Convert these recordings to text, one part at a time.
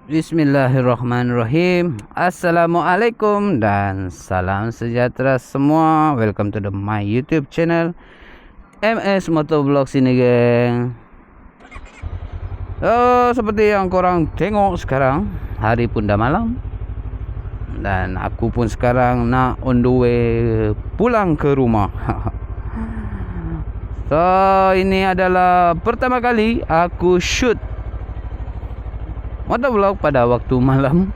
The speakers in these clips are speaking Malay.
Bismillahirrahmanirrahim. Assalamualaikum dan salam sejahtera semua. Welcome to my YouTube channel MS Motovlog sini geng. Seperti yang korang tengok sekarang, hari pun dah malam dan aku pun sekarang nak on the way pulang ke rumah. So ini adalah pertama kali aku shoot motovlog pada waktu malam.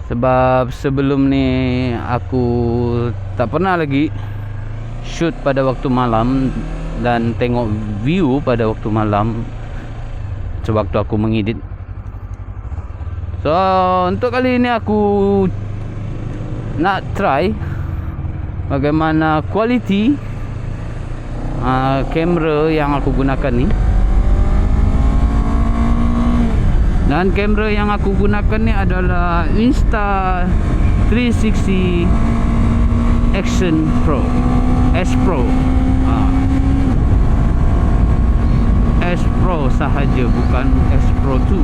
Sebab sebelum ni aku tak pernah lagi shoot pada waktu malam dan tengok view pada waktu malam sewaktu aku mengedit. So untuk kali ini aku nak try bagaimana kualiti kamera yang aku gunakan ni. Dan kamera yang aku gunakan ni adalah Insta360 Action Pro S Pro. S Pro sahaja, bukan S Pro 2.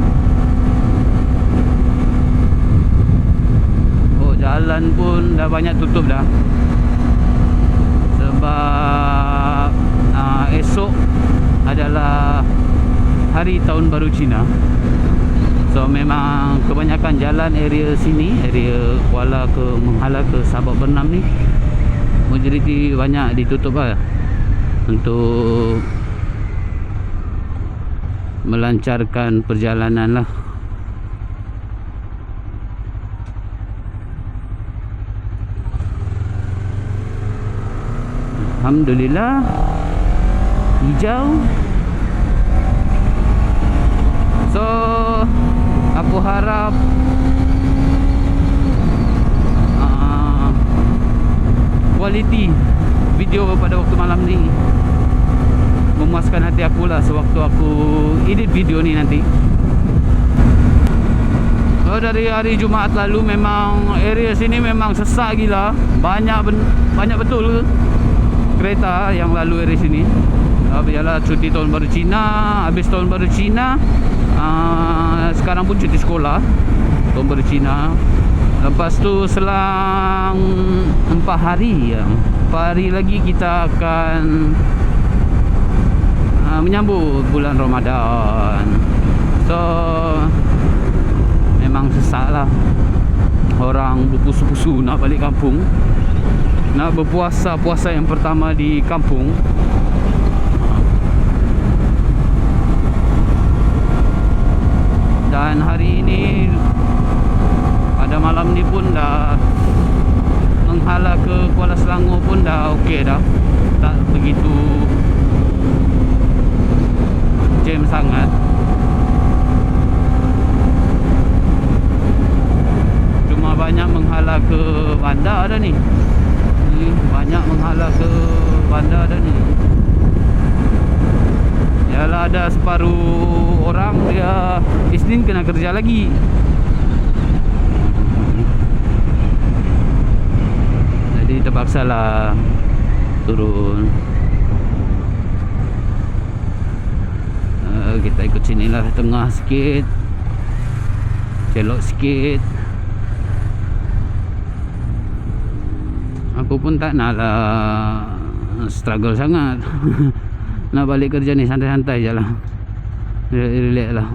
Oh, jalan pun dah banyak tutup dah. Sebab esok adalah hari tahun baru Cina. So memang kebanyakan jalan area sini, area Kuala ke Menghala ke Sabak Bernam ni, majoriti banyak ditutup lah untuk melancarkan perjalanan lah. Alhamdulillah hijau. So aku harap kualiti video pada waktu malam ni memuaskan hati aku lah sewaktu aku edit video ni nanti. So dari hari Jumaat lalu memang area sini memang sesak gila. Banyak betul kereta yang lalu area sini. Biarlah cuti tahun baru Cina, habis tahun baru Cina, sekarang pun cuti sekolah tahun baru Cina. Lepas tu selang 4 hari lagi kita akan menyambut bulan Ramadan. So memang sesak lah. Orang berpusu-pusu nak balik kampung, nak berpuasa yang pertama di kampung. Dan hari ini pada malam ni pun dah menghala ke Kuala Selangor pun dah okey dah. Tak begitu jam sangat. Cuma banyak menghala ke bandar dah ni. Banyak menghala ke bandar dah ni. Yalah, ada separuh orang dia Isnin kena kerja lagi. Jadi terpaksa lah turun. Kita ikut sini lah, tengah sikit, celok sikit. Aku pun tak nak lah struggle sangat. Nak balik kerja ni santai-santai je lah, relax lah.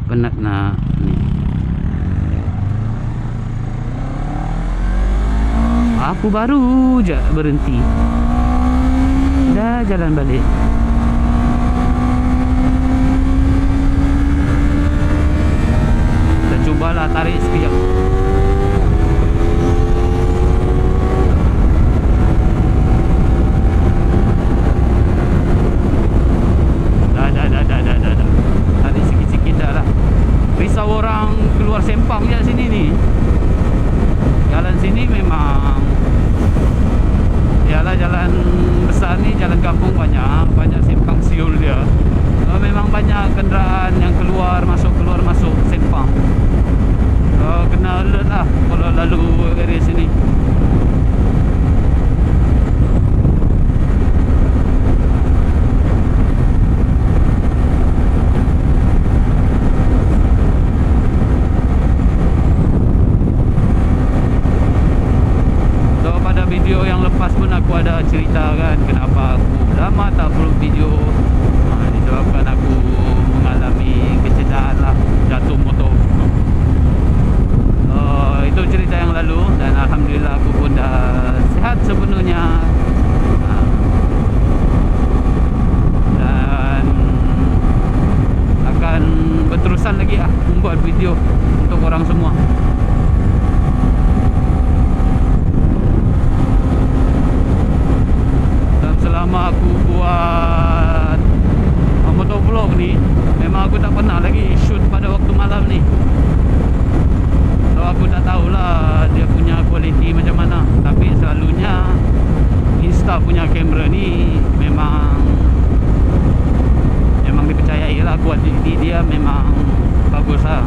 Penat nak ni. Aku baru je berhenti, dah jalan balik. Kita cubalah tarik sekejap. Risau orang keluar Sempang je sini ni. Jalan sini memang, yalah, jalan besar ni, jalan kampung banyak simpang siul dia. Memang banyak kenderaan yang keluar masuk Sempang. Kena alert lah kalau lalu area sini. lepas pun aku ada cerita kan kenapa aku lama tak upload video. Disebabkan aku mengalami kecederaan lah, jatuh motor. Itu cerita yang lalu dan alhamdulillah aku pun dah sihat sepenuhnya. Dan akan berterusan lagi membuat video untuk orang semua. Dan selama aku buat motovlog ni, memang aku tak pernah lagi shoot pada waktu malam ni. So aku tak tahulah dia punya kualiti macam mana. Tapi selalunya Insta punya kamera ni memang dipercayai lah, kualiti dia memang bagus lah.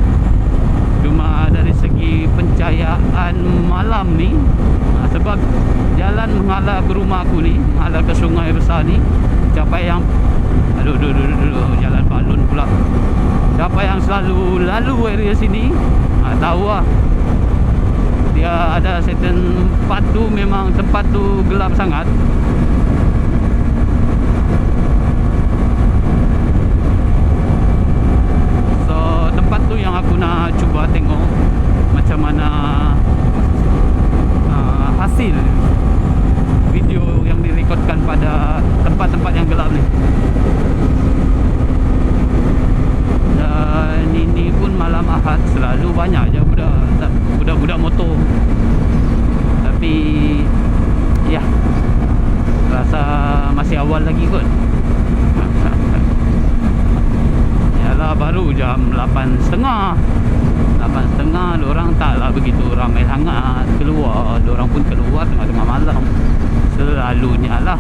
Cuma dari segi pencahayaan malam ni, sebab jalan mengalah ke rumah aku ni, mengalah ke sungai besar ni, siapa yang jalan balun pula, siapa yang selalu lalu area sini tahu lah, dia ada certain tempat tu memang tempat tu gelap sangat. So tempat tu yang aku nak cuba tengok macam mana hasil video yang direkodkan pada tempat-tempat yang gelap ni. Dan ini pun malam Ahad, selalu banyak je budak-budak motor. Tapi ya, rasa masih awal lagi kot. Yalah, baru jam 8.30. 8.30, diorang taklah begitu ramai sangat keluar. Diorang pun keluar tengah-tengah malam selalunya lah.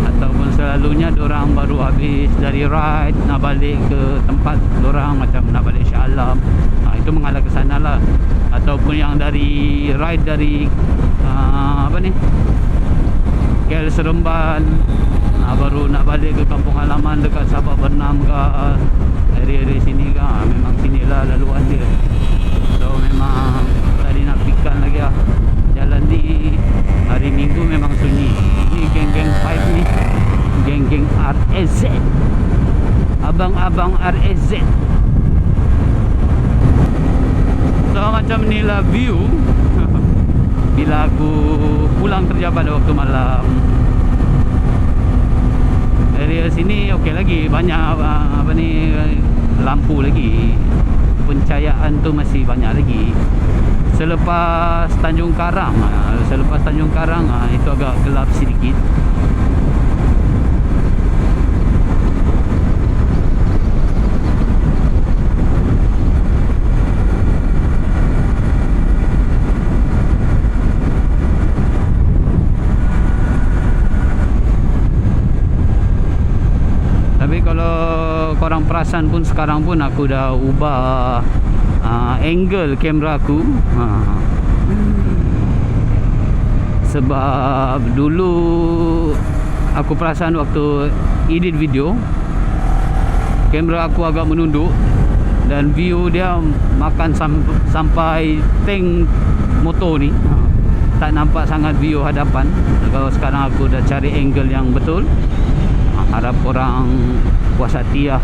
Ataupun selalunya diorang baru habis dari ride, nak balik ke tempat diorang, macam nak balik Shah Alam, itu mengalah ke sana lah. Ataupun yang dari ride dari KL Seremban, baru nak balik ke kampung halaman dekat Sabak Bernam ke area-area sini ke. Memang sinilah laluan dia. So memang tadi nak pikan lagi lah. Jalan ni hari Minggu memang sunyi. Ini geng-geng 5 ni, geng-geng RSZ, abang-abang RSZ. So macam ni lah view bila aku pulang kerja pada waktu malam. Area sini okey lagi, banyak lampu lagi, pencahayaan tu masih banyak lagi. Selepas Tanjung Karang, itu agak gelap sedikit. Tapi kalau korang perasan pun, sekarang pun aku dah ubah angle kamera aku. Sebab dulu aku perasan waktu edit video, kamera aku agak menunduk dan view dia makan sampai tank motor ni, tak nampak sangat view hadapan. Kalau sekarang aku dah cari angle yang betul, harap korang puas hati lah.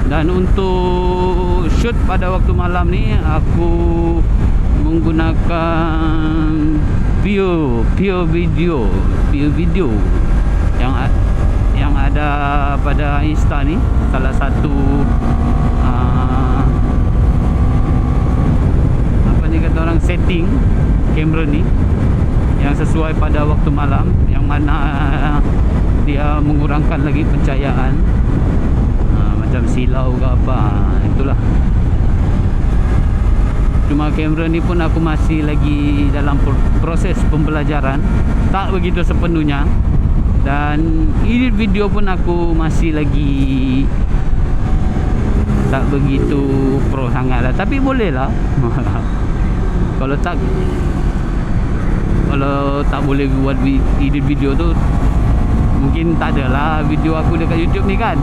Dan untuk shoot pada waktu malam ni, aku menggunakan pure video yang ada pada Insta ni. Salah satu kata orang setting kamera ni yang sesuai pada waktu malam, yang mana dia mengurangkan lagi pencahayaan, macam silau ke apa, itulah. Cuma kamera ni pun aku masih lagi dalam proses pembelajaran, tak begitu sepenuhnya. Dan edit video pun aku masih lagi tak begitu pro sangat lah. Tapi boleh lah. Kalau tak boleh buat edit video tu, mungkin tak adalah video aku dekat YouTube ni kan.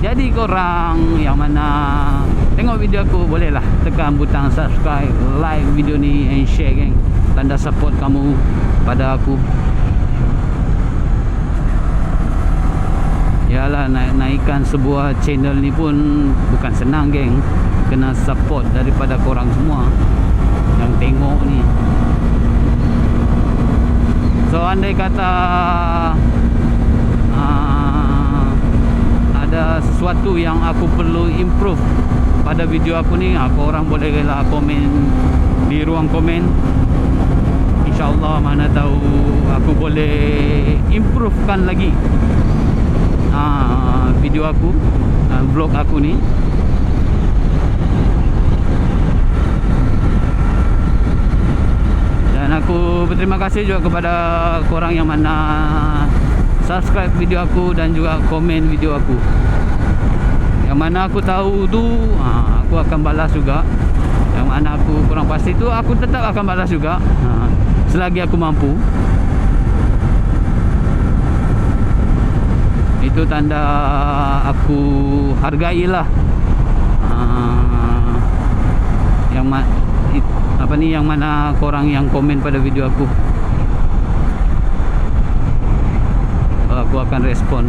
Jadi korang yang mana tengok video aku, bolehlah tekan butang subscribe, like video ni and share geng. Tanda support kamu pada aku. Yalah, naikkan sebuah channel ni pun bukan senang geng. Kena support daripada korang semua yang tengok ni. So andai kata ada sesuatu yang aku perlu improve pada video aku ni, korang bolehlah komen di ruang komen. InsyaAllah mana tahu aku boleh improvekan lagi video aku, vlog aku ni. Dan aku berterima kasih juga kepada korang yang mana subscribe video aku dan juga komen video aku. Yang mana aku tahu tu aku akan balas juga. Yang mana aku kurang pasti tu aku tetap akan balas juga, selagi aku mampu. Itu tanda aku hargailah yang mana korang yang komen pada video aku. Aku akan respon.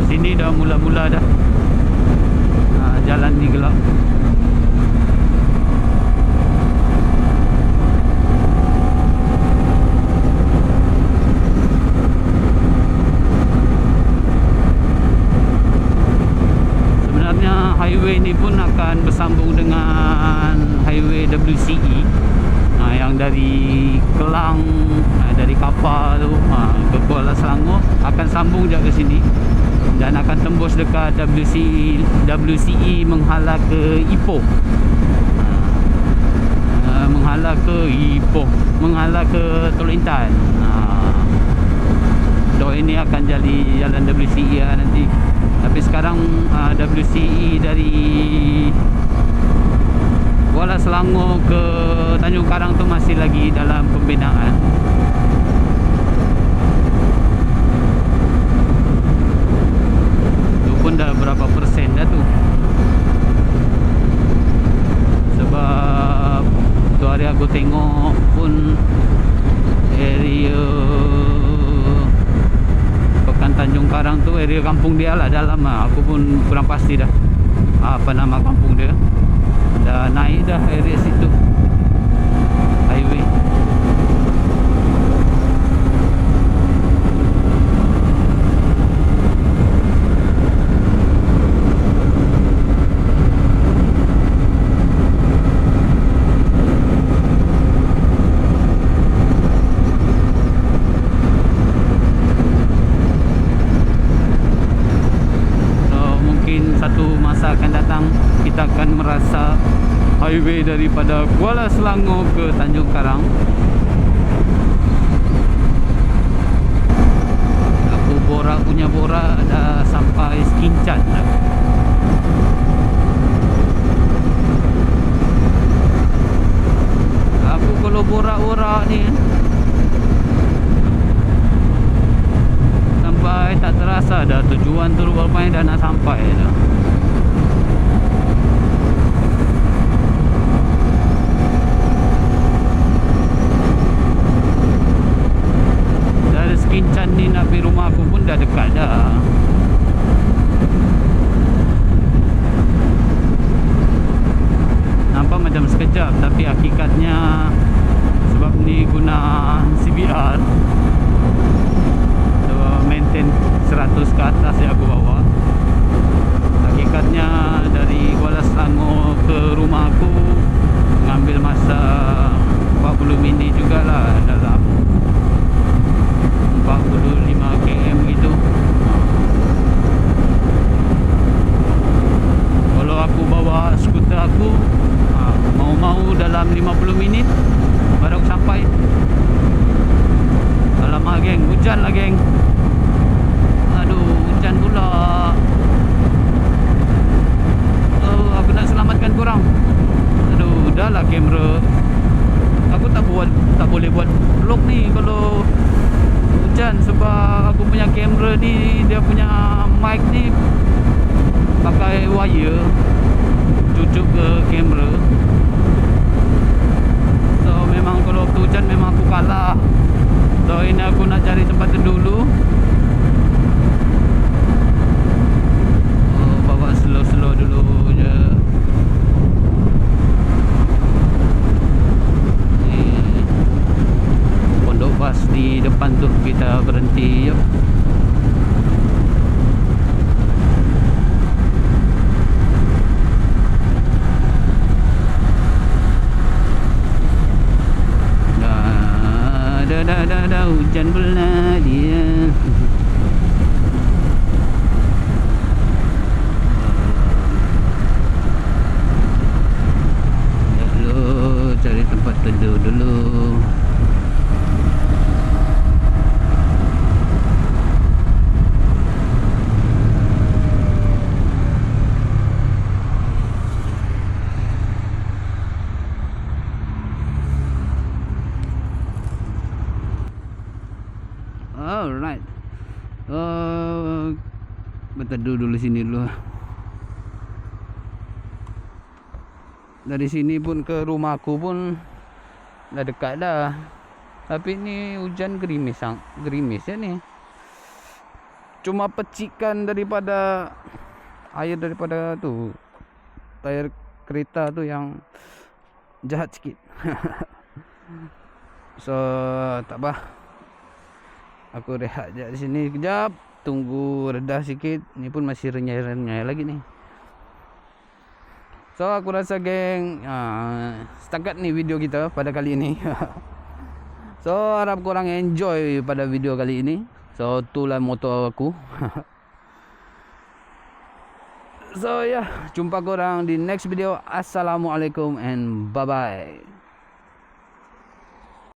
Sini dah mula-mula dah. Jalan ni gelap. Highway ni pun akan bersambung dengan highway WCE yang dari Kelang, dari Kapar tu ke Kuala Selangor, akan sambung je ke sini dan akan tembus dekat WCE menghala ke Ipoh, menghala ke Ipoh, menghala ke Teluk Intan. Ini akan jadi jalan WCE nanti. Tapi sekarang WCE dari Kuala Selangor ke Tanjung Karang tu masih lagi dalam pembinaan. Tu pun dah berapa persen dah tu. Sebab tu hari aku tengok pun area Tanjung Karang tu area kampung dia lah dalam aku pun kurang pasti dah apa nama kampung dia. Dah naik dah area situ highway. Akan datang kita akan merasa highway daripada Kuala Selangor ke Tanjung Karang. Aku punya borak dah sampai Skincan dah. Aku kalau borak-borak ni sampai tak terasa dah tujuan tu rupanya dah nak sampai dah. Kincan ni nak pergi rumah aku pun dah dekat dah. Nampak macam sekejap, tapi hakikatnya sebab ni guna CBR, so, maintain 100 ke atas yang aku bawa. Hakikatnya dari Kuala Selangor ke rumah aku ngambil masa 40 minit jugalah, dalam 45 km gitu. Kalau aku bawa skuter aku mau-mau dalam 50 minit baru aku sampai. Alamak geng, hujan ni dia punya mic ni pakai wire cucuk ke kamera. So memang kalau waktu hujan memang aku kalah. So ini aku nak cari tempat teduh dulu. Bawa slow-slow dulu je. Ni pondok bas di depan tu, kita berhenti yuk. Dah hujan pula dia. Dulu cari tempat teduh dulu. Alright. Berteduh dulu sini dulu. Dari sini pun ke rumahku pun dah dekat dah. Tapi ni hujan gerimis ya ni. Cuma pecikan daripada air daripada tu tayar kereta tu yang jahat sikit. So tak apa. Aku rehat je di sini kejap, tunggu reda sikit. Ni pun masih renyai-renyai lagi ni. So aku rasa geng, setakat ni video kita pada kali ini. So harap korang enjoy pada video kali ini. So itulah moto aku. So ya, jumpa korang di next video. Assalamualaikum and bye bye.